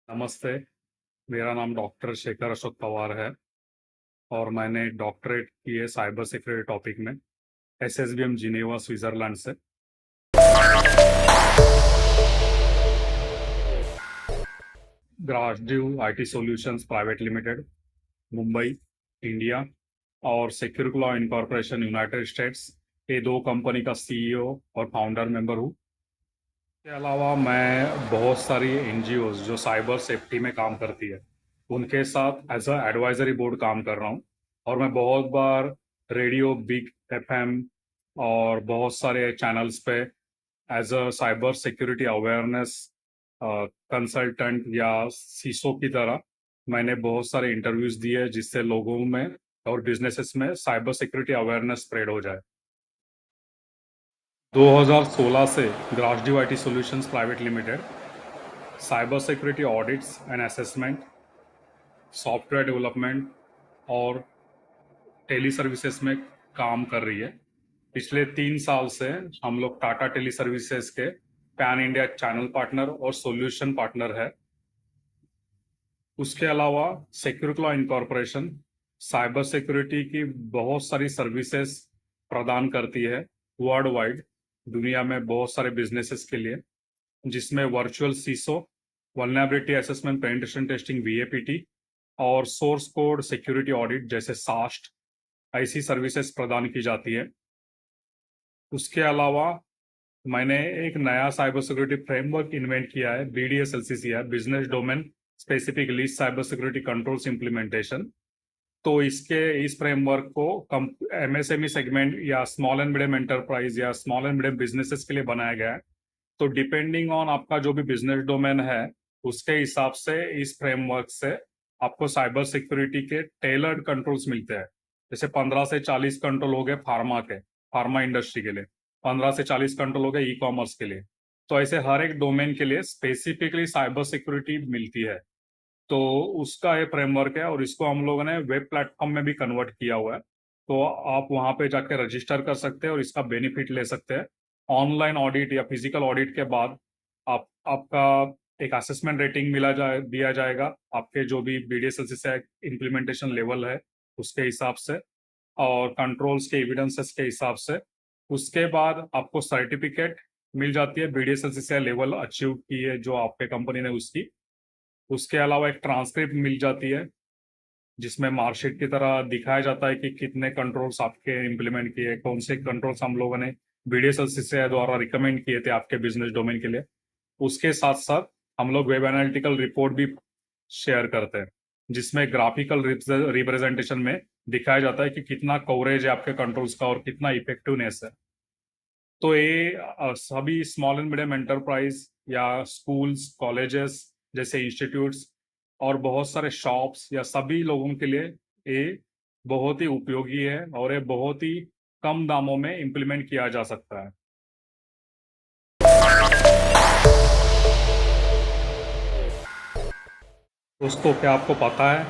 नमस्ते। मेरा नाम डॉक्टर शेखर अशोक पवार है और मैंने डॉक्टरेट की है साइबर सिक्योरिटी टॉपिक में एसएसबीएम जिनेवा स्विट्जरलैंड से। Grassdew IT solutions private limited, Mumbai, India और security law incorporation United States, ये दो कंपनी का सीईओ और फाउंडर मेंबर हूँ। इसके अलावा मैं बहुत सारी एनजीओज जो साइबर सेफ्टी में काम करती है उनके साथ एज अ एडवाइजरी बोर्ड काम कर रहा हूँ। और मैं बहुत बार रेडियो बिग एफएम और बहुत सारे चैनल्स पे as a cyber security awareness consultant या सीसो की तरह मैंने बहुत सारे इंटरव्यूज दिए जिससे लोगों में और बिजनेसेस में साइबर सिक्योरिटी अवेयरनेस स्प्रेड हो जाए। 2016 से Grassdew IT solutions private limited cyber security audits and assessment, software development और टेली सर्विसेज में काम कर रही है। पिछले 3 साल से हम लोग टाटा टेली सर्विसेज के पैन इंडिया चैनल पार्टनर और सॉल्यूशन पार्टनर है। उसके अलावा security law incorporation cyber security की बहुत सारी सर्विसेज प्रदान करती है वर्ल्ड वाइड, दुनिया में बहुत सारे बिजनेसेस के लिए, जिसमें वर्चुअल सीसो, वल्नरेबिलिटी असेसमेंट, पेनिट्रेशन टेस्टिंग वीएपीटी और सोर्स कोड सिक्योरिटी ऑडिट जैसे सास्ट ऐसी सर्विसेज प्रदान की जाती है। उसके अलावा मैंने एक नया साइबर सिक्योरिटी फ्रेमवर्क इन्वेंट किया है, बीडीएसएलसीसी है, business domain specific lease cyber security controls implementation. तो इस फ्रेमवर्क को एमएसएमई सेगमेंट या स्मॉल एंड मीडियम एंटरप्राइज या स्मॉल एंड मीडियम बिजनेसेस के लिए बनाया गया है। तो डिपेंडिंग ऑन आपका जो भी बिजनेस डोमेन है उसके हिसाब से इस फ्रेमवर्क से आपको साइबर सिक्योरिटी के टेलर्ड कंट्रोल्स मिलते हैं। जैसे 15 से 40 कंट्रोल हो गए फार्मा इंडस्ट्री के लिए, 15 से 40 कंट्रोल हो गए ई कॉमर्स के लिए। तो ऐसे हर एक डोमेन के लिए स्पेसिफिकली साइबर सिक्योरिटी मिलती है। तो उसका ये फ्रेमवर्क है और इसको हम लोगों ने वेब प्लेटफॉर्म में भी कन्वर्ट किया हुआ है। तो आप वहां पे जाके रजिस्टर कर सकते हैं और इसका बेनिफिट ले सकते हैं। ऑनलाइन ऑडिट या फिजिकल ऑडिट के बाद आपका एक असेसमेंट रेटिंग दिया जाएगा आपके जो भी बीडीएसएलसी से इम्प्लीमेंटेशन लेवल है उसके हिसाब से और कंट्रोल्स के एविडेंसेस के हिसाब से। उसके बाद आपको सर्टिफिकेट मिल जाती है बीडीएसएलसी से लेवल अचीव की है जो आपके कंपनी ने उसकी। उसके अलावा एक ट्रांसक्रिप्ट मिल जाती है जिसमें मार्कशीट की तरह दिखाया जाता है कि कितने कंट्रोल्स आपके इम्प्लीमेंट किए, कौन से कंट्रोल्स हम लोगों ने बीडीएसएलसी द्वारा रिकमेंड किए थे आपके बिजनेस डोमेन के लिए। उसके साथ साथ हम लोग वेब एनालिटिकल रिपोर्ट भी शेयर करते हैं जिसमें ग्राफिकल रिप्रेजेंटेशन में दिखाया जाता है कि कितना कवरेज है आपके कंट्रोल्स का और कितना इफेक्टिवनेस है। तो ये सभी स्मॉल एंड मीडियम एंटरप्राइज या स्कूल्स कॉलेजेस जैसे इंस्टीट्यूट्स और बहुत सारे शॉप्स या सभी लोगों के लिए ये बहुत ही उपयोगी है और ये बहुत ही कम दामों में इम्प्लीमेंट किया जा सकता है। दोस्तों, क्या आपको पता है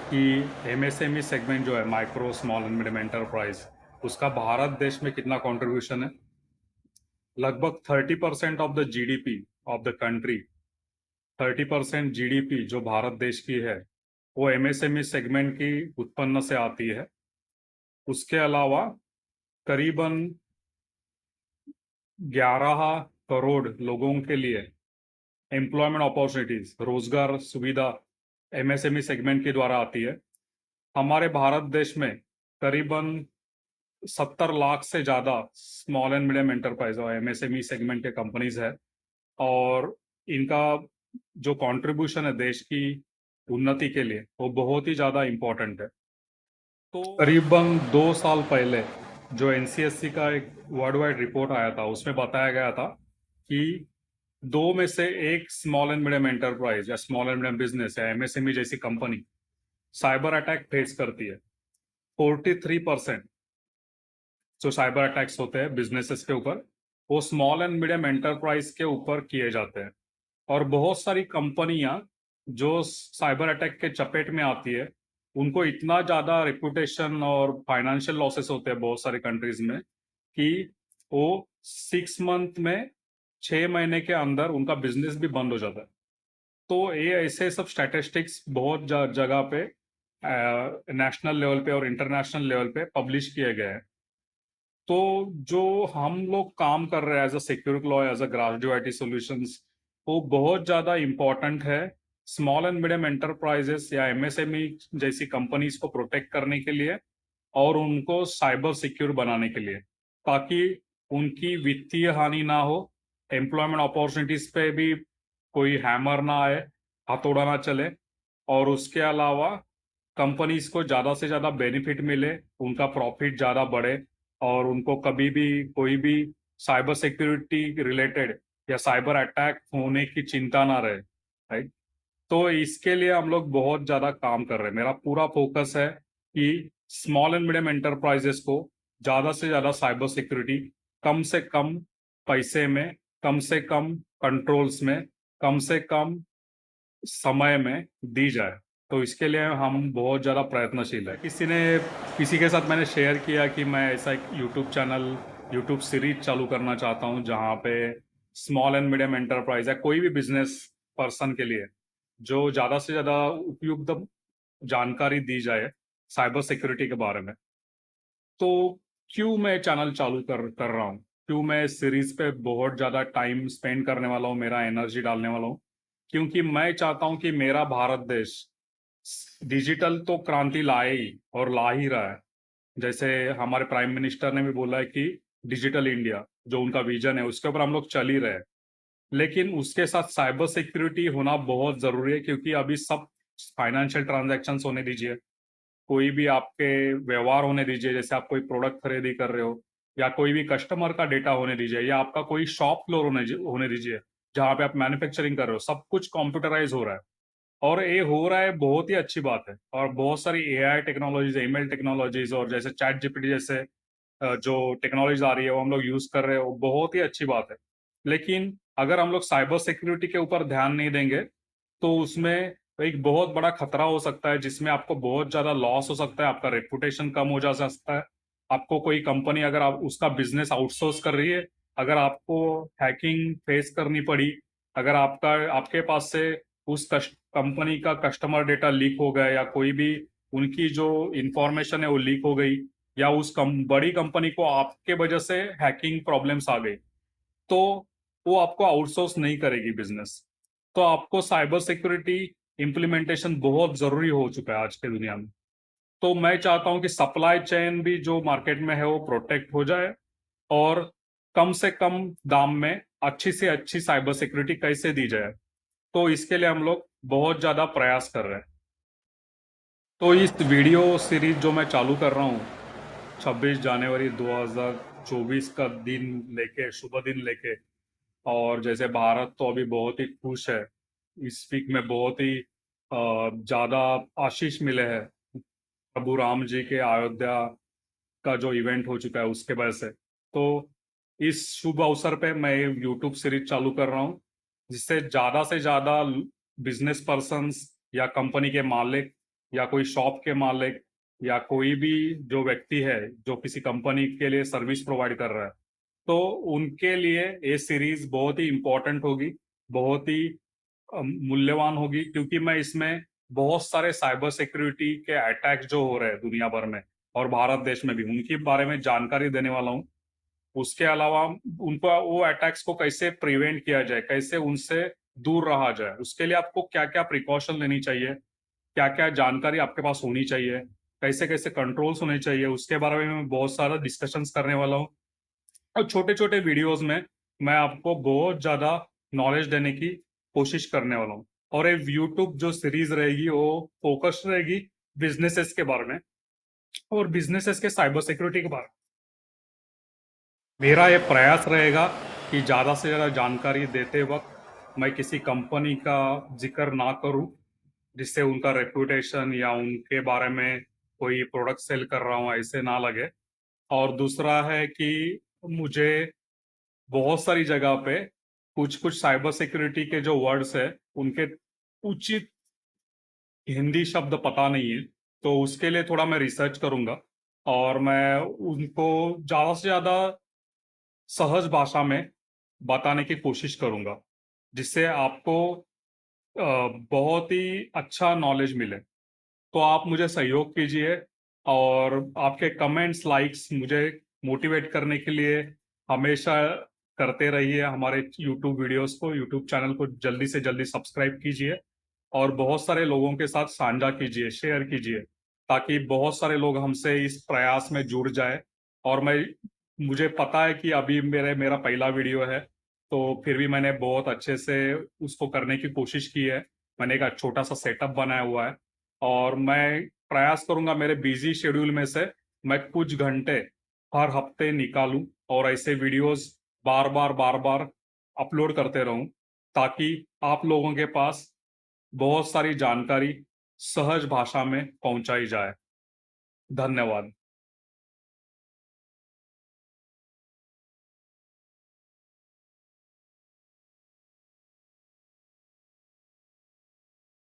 कि एमएसएमई सेगमेंट जो है micro small and medium enterprise उसका भारत देश में कितना कंट्रीब्यूशन है? लगभग 30% of the GDP of the country, 30% GDP जो भारत देश की है वो एमएसएमई सेगमेंट की उत्पन्न से आती है। उसके अलावा करीबन 11 करोड़ लोगों के लिए एम्प्लॉयमेंट अपॉर्चुनिटीज, रोजगार सुविधा एमएसएमई सेगमेंट के द्वारा आती है। हमारे भारत देश में करीबन 70 लाख से ज्यादा स्मॉल एंड मीडियम एंटरप्राइज और एमएसएमई सेगमेंट के कंपनीज है और इनका जो कंट्रीब्यूशन है देश की उन्नति के लिए वो बहुत ही ज्यादा इम्पोर्टेंट है। तो करीबन 2 साल पहले जो एनसीएससी का एक वर्ल्ड वाइड रिपोर्ट आया था उसमें बताया गया था कि दो में से एक स्मॉल एंड मीडियम एंटरप्राइज या स्मॉल एंड मीडियम बिजनेस या एमएसएमई जैसी कंपनी साइबर अटैक फेस करती है। 43% जो साइबर अटैक्स होते हैं बिजनेसेस के ऊपर वो स्मॉल एंड मीडियम एंटरप्राइज के ऊपर किए जाते हैं। और बहुत सारी कंपनियां जो साइबर अटैक के चपेट में आती है उनको इतना ज्यादा रिपुटेशन और फाइनेंशियल लॉसेस होते हैं बहुत सारी कंट्रीज में कि वो 6 मंथ में 6 महीने के अंदर उनका बिजनेस भी बंद हो जाता है। तो ये ऐसे सब स्टैटिस्टिक्स बहुत जगह पे नेशनल लेवल पे और इंटरनेशनल लेवल पे पब्लिश किए गए हैं। तो जो हम लोग काम कर रहे हैं as a security law, as a Grassdew IT solutions, वो बहुत ज़्यादा इम्पोर्टेंट है स्मॉल एंड मीडियम एंटरप्राइजेस या एमएसएमई जैसी कंपनीज को प्रोटेक्ट करने के लिए और उनको साइबर सिक्योर बनाने के लिए, ताकि उनकी वित्तीय हानि ना हो, एम्प्लॉयमेंट अपॉर्चुनिटीज पे भी कोई हैमर ना आए, हथौड़ा ना चले, और उसके अलावा कंपनीज को ज़्यादा से ज़्यादा बेनिफिट मिले, उनका प्रॉफिट ज़्यादा बढ़े, और उनको कभी भी कोई भी साइबर सिक्योरिटी रिलेटेड या साइबर अटैक होने की चिंता ना रहे, राइट। तो इसके लिए हम लोग बहुत ज़्यादा काम कर रहे हैं। मेरा पूरा फोकस है कि स्मॉल एंड मीडियम एंटरप्राइजेस को ज़्यादा से ज़्यादा साइबर सिक्योरिटी कम से कम पैसे में, कम से कम कंट्रोल्स में, कम से कम समय में दी जाए। तो इसके लिए हम बहुत ज़्यादा प्रयत्नशील है। किसी के साथ मैंने शेयर किया कि मैं ऐसा एक यूट्यूब चैनल, यूट्यूब सीरीज चालू करना चाहता हूँ जहाँ पे स्मॉल एंड मीडियम एंटरप्राइज है, कोई भी बिजनेस पर्सन के लिए जो ज़्यादा से ज़्यादा उपयुक्त जानकारी दी जाए साइबर सिक्योरिटी के बारे में। तो क्यों मैं चैनल चालू कर रहा हूँ, क्यों मैं इस सीरीज पे बहुत ज़्यादा टाइम स्पेंड करने वाला हूँ, मेरा एनर्जी डालने वाला हूँ? क्योंकि मैं चाहता हूँ कि मेरा भारत देश डिजिटल तो क्रांति लाए ही और ला ही रहा है। जैसे हमारे प्राइम मिनिस्टर ने भी बोला है कि डिजिटल इंडिया जो उनका विजन है उसके ऊपर हम लोग चल ही रहे हैं, लेकिन उसके साथ साइबर सिक्योरिटी होना बहुत जरूरी है, क्योंकि अभी सब फाइनेंशियल ट्रांजैक्शंस होने दीजिए, कोई भी आपके व्यवहार होने दीजिए, जैसे आप कोई प्रोडक्ट खरीदी कर रहे हो, या कोई भी कस्टमर का डेटा होने दीजिए, या आपका कोई शॉप फ्लोर होने दीजिए जहाँ पे आप मैन्युफैक्चरिंग कर रहे हो, सब कुछ कंप्यूटराइज हो रहा है। और ये हो रहा है, बहुत ही अच्छी बात है। और बहुत सारी एआई टेक्नोलॉजीज, ईमेल टेक्नोलॉजीज, और जैसे चैट जीपीटी जैसे जो टेक्नोलॉजीज आ रही है वो हम लोग यूज कर रहे हैं, वो बहुत ही अच्छी बात है। लेकिन अगर हम लोग साइबर सिक्योरिटी के ऊपर ध्यान नहीं देंगे तो उसमें एक बहुत बड़ा खतरा हो सकता है, जिसमें आपको बहुत ज्यादा लॉस हो सकता है, आपका रेपुटेशन कम हो जा सकता है। आपको कोई कंपनी अगर आप उसका बिजनेस आउटसोर्स कर रही है, अगर आपको हैकिंग फेस करनी पड़ी, अगर आपके पास से उस कंपनी का कस्टमर डेटा लीक हो गया, या कोई भी उनकी जो इंफॉर्मेशन है वो लीक हो गई, या बड़ी कंपनी को आपके वजह से हैकिंग प्रॉब्लम्स आ गई, तो वो आपको आउटसोर्स नहीं करेगी बिजनेस। तो आपको साइबर सिक्योरिटी इम्प्लीमेंटेशन बहुत जरूरी हो चुका है आज के दुनिया में। तो मैं चाहता हूं कि सप्लाई चेन भी जो मार्केट में है वो प्रोटेक्ट हो जाए, और कम से कम दाम में अच्छी से अच्छी साइबर सिक्योरिटी कैसे दी जाए। तो इसके लिए हम लोग बहुत ज्यादा प्रयास कर रहे हैं। तो इस वीडियो सीरीज जो मैं चालू कर रहा हूँ 26 जनवरी 2024 का दिन लेके, शुभ दिन लेके, और जैसे भारत तो अभी बहुत ही खुश है, इस वीक में बहुत ही ज्यादा आशीष मिले हैं प्रभु राम जी के अयोध्या का जो इवेंट हो चुका है उसके वजह से। तो इस शुभ अवसर पे मैं यूट्यूब सीरीज चालू कर रहा हूँ, जिससे ज्यादा से ज्यादा बिजनेस पर्सन्स या कंपनी के मालिक या कोई शॉप के मालिक या कोई भी जो व्यक्ति है जो किसी कंपनी के लिए सर्विस प्रोवाइड कर रहा है, तो उनके लिए ये सीरीज बहुत ही इंपॉर्टेंट होगी, बहुत ही मूल्यवान होगी, क्योंकि मैं इसमें बहुत सारे साइबर सिक्योरिटी के अटैक जो हो रहे हैं दुनिया भर में और भारत देश में भी, उनके बारे में जानकारी देने वाला हूँ। उसके अलावा उनको वो अटैक्स को कैसे प्रिवेंट किया जाए, कैसे उनसे दूर रहा जाए, उसके लिए आपको क्या क्या प्रिकॉशन लेनी चाहिए, क्या क्या जानकारी आपके पास होनी चाहिए, कैसे कैसे कंट्रोल्स होने चाहिए, उसके बारे में मैं बहुत सारा डिस्कशंस करने वाला हूँ। और छोटे छोटे वीडियोस में मैं आपको बहुत ज्यादा नॉलेज देने की कोशिश करने वाला हूँ। और ये यूट्यूब जो सीरीज रहेगी वो फोकस रहेगी बिजनेसेस के बारे में, और बिजनेसेस के साइबर सिक्योरिटी के बारे में। मेरा ये प्रयास रहेगा कि ज़्यादा से ज़्यादा जानकारी देते वक्त मैं किसी कंपनी का जिक्र ना करूं, जिससे उनका रेपुटेशन या उनके बारे में कोई प्रोडक्ट सेल कर रहा हूं ऐसे ना लगे। और दूसरा है कि मुझे बहुत सारी जगह पे कुछ कुछ साइबर सिक्योरिटी के जो वर्ड्स है उनके उचित हिंदी शब्द पता नहीं है, तो उसके लिए थोड़ा मैं रिसर्च करूंगा, और मैं उनको ज़्यादा से ज़्यादा सहज भाषा में बताने की कोशिश करूंगा, जिससे आपको बहुत ही अच्छा नॉलेज मिले। तो आप मुझे सहयोग कीजिए और आपके कमेंट्स लाइक्स मुझे मोटिवेट करने के लिए हमेशा करते रहिए। हमारे यूट्यूब वीडियोस को, यूट्यूब चैनल को जल्दी से जल्दी सब्सक्राइब कीजिए और बहुत सारे लोगों के साथ साझा कीजिए, शेयर कीजिए, ताकि बहुत सारे लोग हमसे इस प्रयास में जुड़ जाए। और मुझे पता है कि अभी मेरा पहला वीडियो है, तो फिर भी मैंने बहुत अच्छे से उसको करने की कोशिश की है। मैंने एक छोटा सा सेटअप बनाया हुआ है और मैं प्रयास करूंगा मेरे बिजी शेड्यूल में से मैं कुछ घंटे हर हफ्ते निकालूं और ऐसे वीडियोस बार बार अपलोड करते रहूं, ताकि आप लोगों के पास बहुत सारी जानकारी सहज भाषा में पहुंचाई जाए। धन्यवाद।